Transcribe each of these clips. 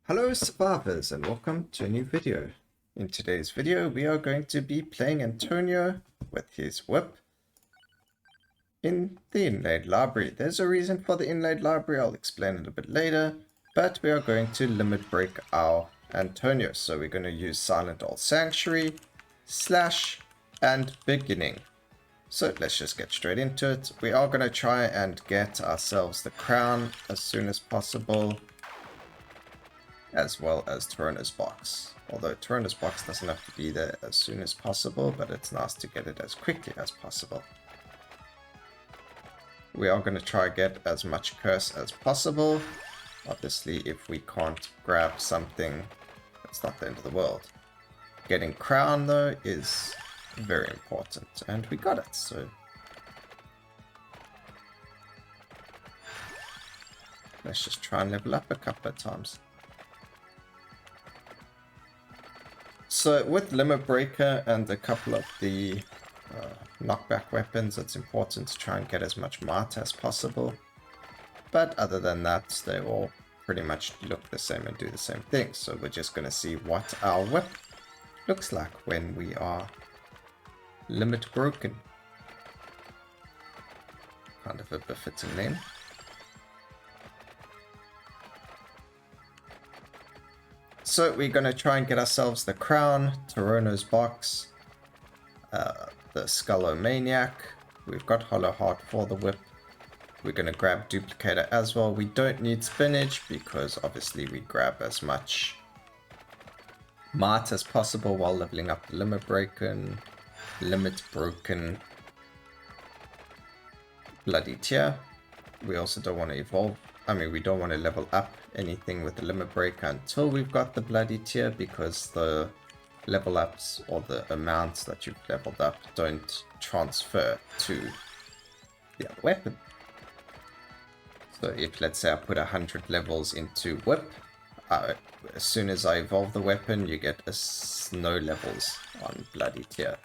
Hello survivors and welcome to a new video. In today's video we are going to be playing Antonio with his whip in the inlaid library. There's a reason for the inlaid library, I'll explain it a bit later, but we are going to limit break our Antonio. So we're going to use Silent Old Sanctuary, Slash and Beginning. So let's just get straight into it. We are going to try and get ourselves the crown as soon as possible, as well as Torona's box. Although Torona's box doesn't have to be there as soon as possible, but it's nice to get it as quickly as possible. We are going to try get as much curse as possible. Obviously, if we can't grab something, it's not the end of the world. Getting crown, though, is very important, and we got it, so let's just try and level up a couple of times. So with Limit Breaker and a couple of the knockback weapons, it's important to try and get as much might as possible. But other than that, they all pretty much look the same and do the same thing. So we're just going to see what our whip looks like when we are limit broken. Kind of a befitting name. So we're going to try and get ourselves the crown, Torona's box, the Skullomaniac. We've got Hollow Heart for the whip. We're going to grab Duplicator as well. We don't need spinach because obviously we grab as much might as possible while leveling up the Limit Broken, Bloody Tear. We also don't want to evolve. We don't want to level up anything with the Limit Breaker until we've got the Bloody Tear, because the level ups or the amounts that you've leveled up don't transfer to the other weapon. So if, let's say, I put 100 levels into Whip, as soon as I evolve the weapon, you get no levels on Bloody Tear.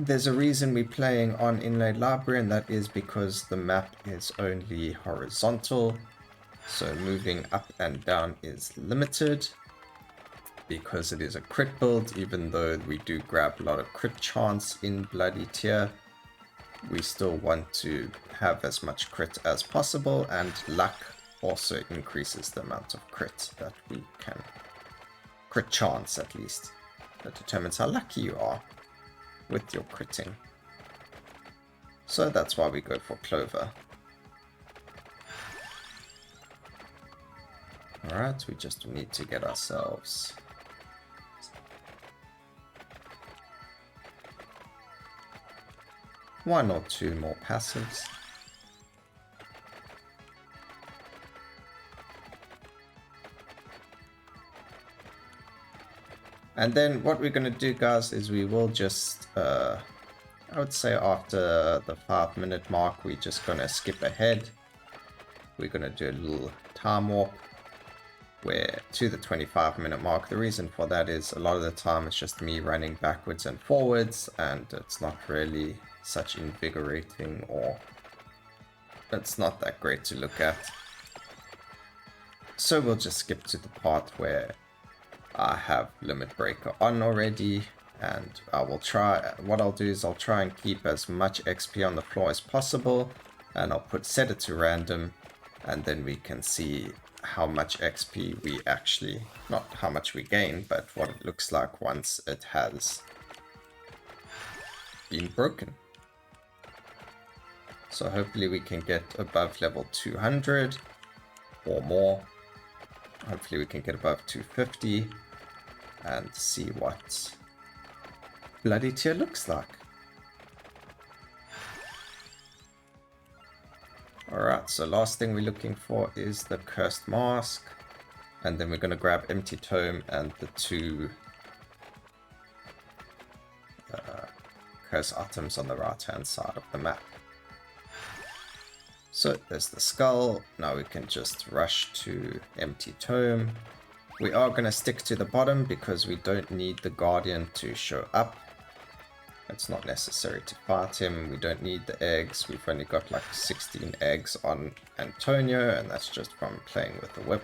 There's a reason we're playing on Inlaid Library, and that is because the map is only horizontal. So moving up and down is limited. Because it is a crit build, even though we do grab a lot of crit chance in Bloody Tear, we still want to have as much crit as possible, and luck also increases the amount of crit that we can. Crit chance, at least. That determines how lucky you are with your critting. So that's why we go for Clover. Alright, we just need to get ourselves one or two more passives. And then what we're going to do, guys, is we will just, I would say after the 5-minute mark, we're just going to skip ahead. We're going to do a little time warp to the 25-minute mark. The reason for that is a lot of the time it's just me running backwards and forwards, and it's not really such invigorating, or it's not that great to look at. So we'll just skip to the part where I have Limit Breaker on already, and I will try, what I'll do is I'll try and keep as much XP on the floor as possible, and I'll set it to random, and then we can see how much XP we actually, not how much we gain, but what it looks like once it has been broken. So hopefully we can get above level 200 or more. Hopefully we can get above 250 and see what Bloody Tear looks like. Alright, so last thing we're looking for is the Cursed Mask. And then we're going to grab Empty Tome and the two Curse items on the right hand side of the map. So there's the skull. Now we can just rush to Empty Tome. We are going to stick to the bottom because we don't need the Guardian to show up. It's not necessary to fight him. We don't need the eggs. We've only got like 16 eggs on Antonio, and that's just from playing with the whip.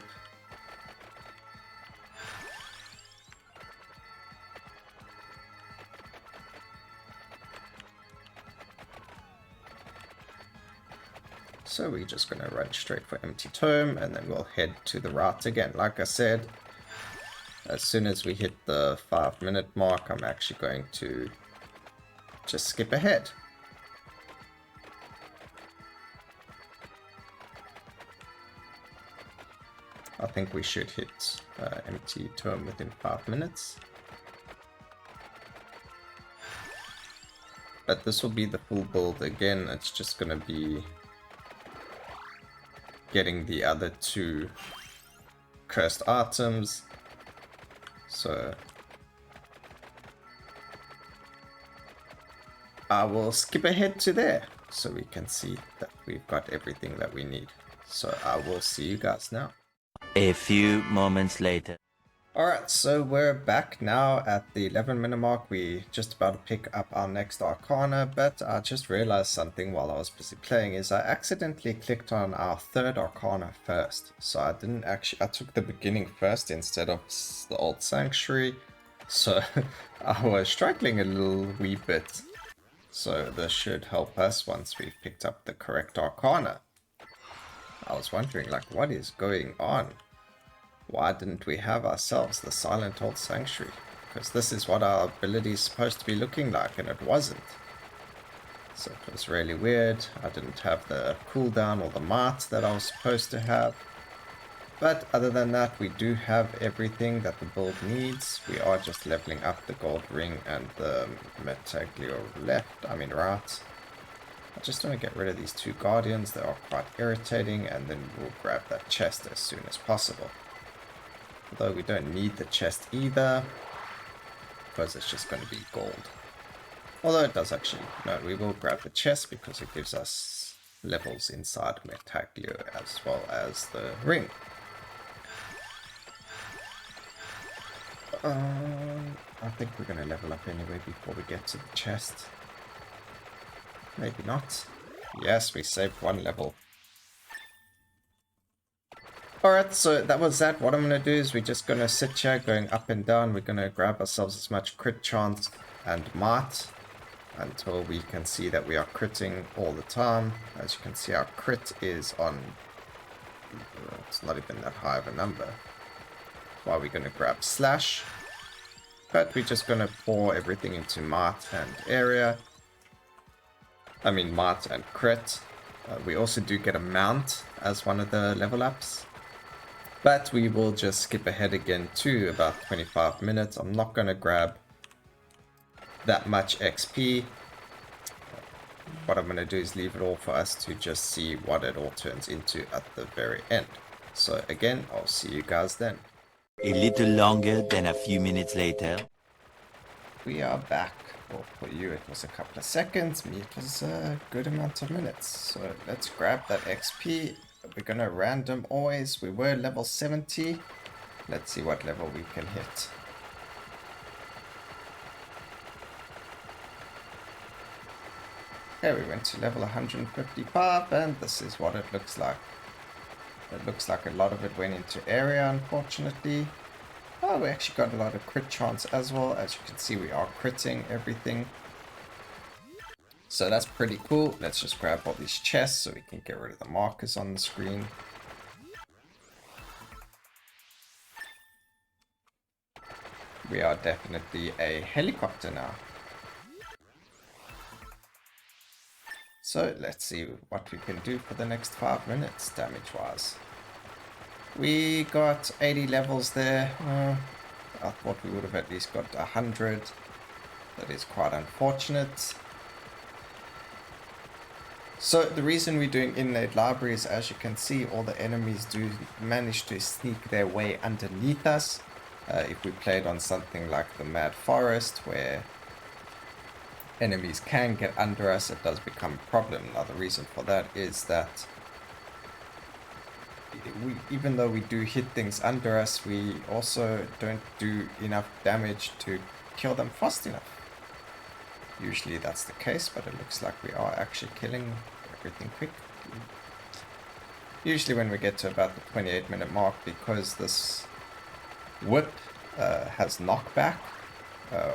So we're just going to run straight for empty tome, and then we'll head to the route again. Like I said, as soon as we hit the 5-minute mark, I'm actually going to just skip ahead. I think we should hit empty tome within 5 minutes. But this will be the full build again. It's just going to be getting the other 2 cursed items. So I will skip ahead to there so we can see that we've got everything that we need. So I will see you guys now. A few moments later. Alright, so we're back now at the 11-minute mark. We're just about to pick up our next Arcana, but I just realized something while I was busy playing is I accidentally clicked on our 3rd Arcana first. So I didn't actually, I took the beginning first instead of the old Sanctuary. So I was struggling a little wee bit. So this should help us once we've picked up the correct Arcana. I was wondering, like, what is going on? Why didn't we have ourselves the Silent Old Sanctuary? Because this is what our ability is supposed to be looking like, and it wasn't. So it was really weird. I didn't have the cooldown or the might that I was supposed to have. But other than that, we do have everything that the build needs. We are just leveling up the gold ring and the Metaglio right. I just want to get rid of these 2 guardians. They are quite irritating, and then we'll grab that chest as soon as possible. Although we don't need the chest either, because it's just going to be gold. Although it does actually, no, we will grab the chest because it gives us levels inside Metaglio as well as the ring. I think we're going to level up anyway before we get to the chest. Maybe not. Yes, we saved 1 level. Alright, so that was that. What I'm going to do is we're just going to sit here going up and down. We're going to grab ourselves as much crit chance and might until we can see that we are critting all the time. As you can see, our crit is on... it's not even that high of a number. While we're going to grab slash. But we're just going to pour everything into might and area. I mean might and crit. We also do get a mount as one of the level ups. But we will just skip ahead again to about 25 minutes. I'm not going to grab that much XP. What I'm going to do is leave it all for us to just see what it all turns into at the very end. So again, I'll see you guys then. A little longer than a few minutes later. We are back. Well, for you it was a couple of seconds, me it was a good amount of minutes. So let's grab that XP. We're gonna random always. We were level 70. Let's see what level we can hit. Okay, we went to level 155 and this is what it looks like. It looks like a lot of it went into area, unfortunately. Oh, we actually got a lot of crit chance as well. As you can see, we are critting everything. So that's pretty cool. Let's just grab all these chests so we can get rid of the markers on the screen. We are definitely a helicopter now. So let's see what we can do for the next 5 minutes damage-wise. We got 80 levels there. I thought we would have at least got 100. That is quite unfortunate. So the reason we're doing inlaid library is, as you can see, all the enemies do manage to sneak their way underneath us. If we played on something like the Mad Forest, where enemies can get under us, it does become a problem. Now the reason for that is that even though we do hit things under us, we also don't do enough damage to kill them fast enough. Usually that's the case, but it looks like we are actually killing everything quick. Usually when we get to about the 28-minute mark, because this whip has knockback, uh,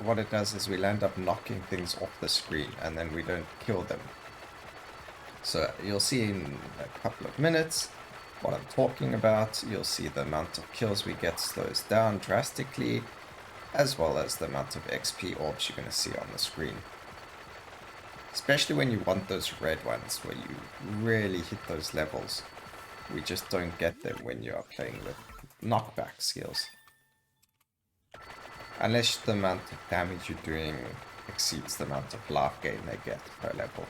what it does is we'll end up knocking things off the screen and then we don't kill them. So you'll see in a couple of minutes what I'm talking about. You'll see the amount of kills we get slows down drastically, as well as the amount of XP orbs you're going to see on the screen. Especially when you want those red ones where you really hit those levels. We just don't get them when you are playing with knockback skills. Unless the amount of damage you're doing exceeds the amount of life gain they get per level.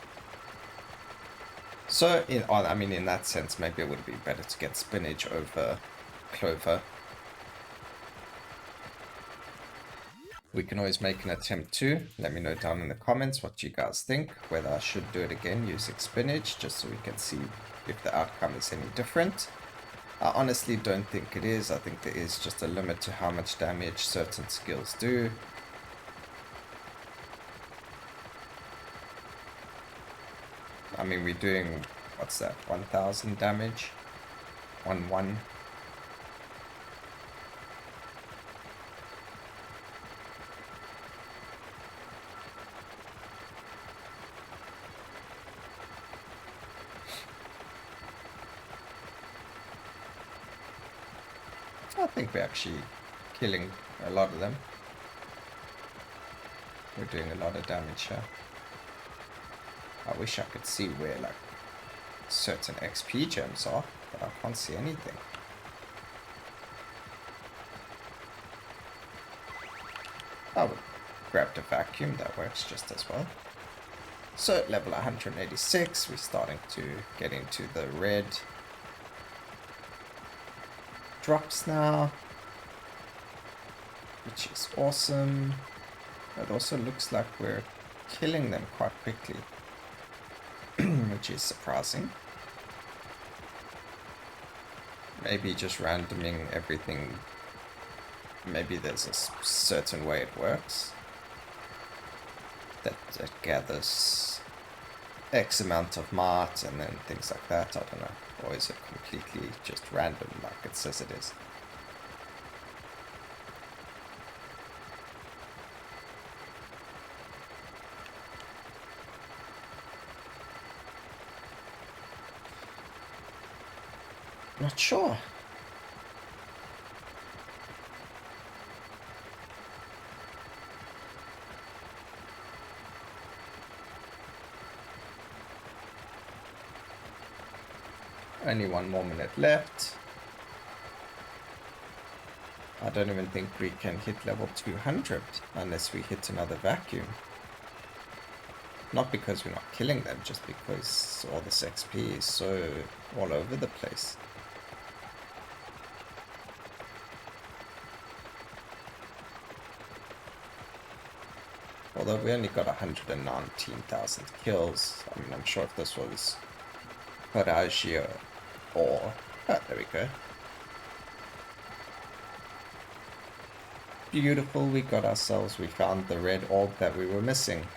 So, in that sense, maybe it would be better to get spinach over clover. We can always make an attempt too. Let me know down in the comments what you guys think, whether I should do it again using spinach, just so we can see if the outcome is any different. I honestly don't think it is. I think there is just a limit to how much damage certain skills do. I mean, we're doing, what's that, 1000 damage? 1-1. I think we're actually killing a lot of them. We're doing a lot of damage here. I wish I could see where, like, certain XP gems are, but I can't see anything. I would grab the vacuum, that works just as well. So, level 186, we're starting to get into the red drops now, which is awesome. It also looks like we're killing them quite quickly, which is surprising. Maybe just randoming everything. Maybe there's a certain way it works that gathers X amount of mart and then things like that. I don't know. Or is it completely just random like it says it is? Not sure. Only 1 more minute left. I don't even think we can hit level 200 unless we hit another vacuum. Not because we're not killing them, just because all this XP is so all over the place. Although we only got 119,000 kills. I mean, I'm sure if this was Horaggio or... Oh, there we go. Beautiful, we found the red orb that we were missing.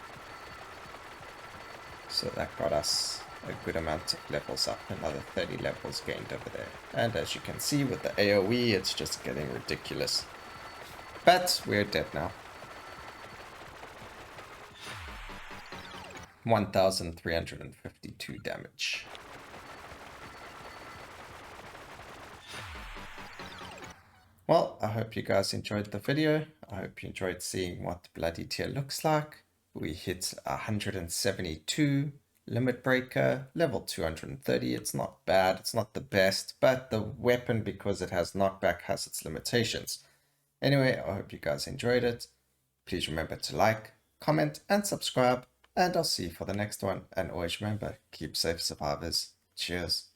So that got us a good amount of levels up, another 30 levels gained over there. And as you can see with the AoE, it's just getting ridiculous. But we're dead now. 1,352 damage. Well, I hope you guys enjoyed the video. I hope you enjoyed seeing what bloody tier looks like. We hit 172 limit breaker, level 230. It's not bad, it's not the best, but the weapon, because it has knockback, has its limitations. Anyway, I hope you guys enjoyed it. Please remember to like, comment, and subscribe, and I'll see you for the next one. And always remember, keep safe, survivors. Cheers.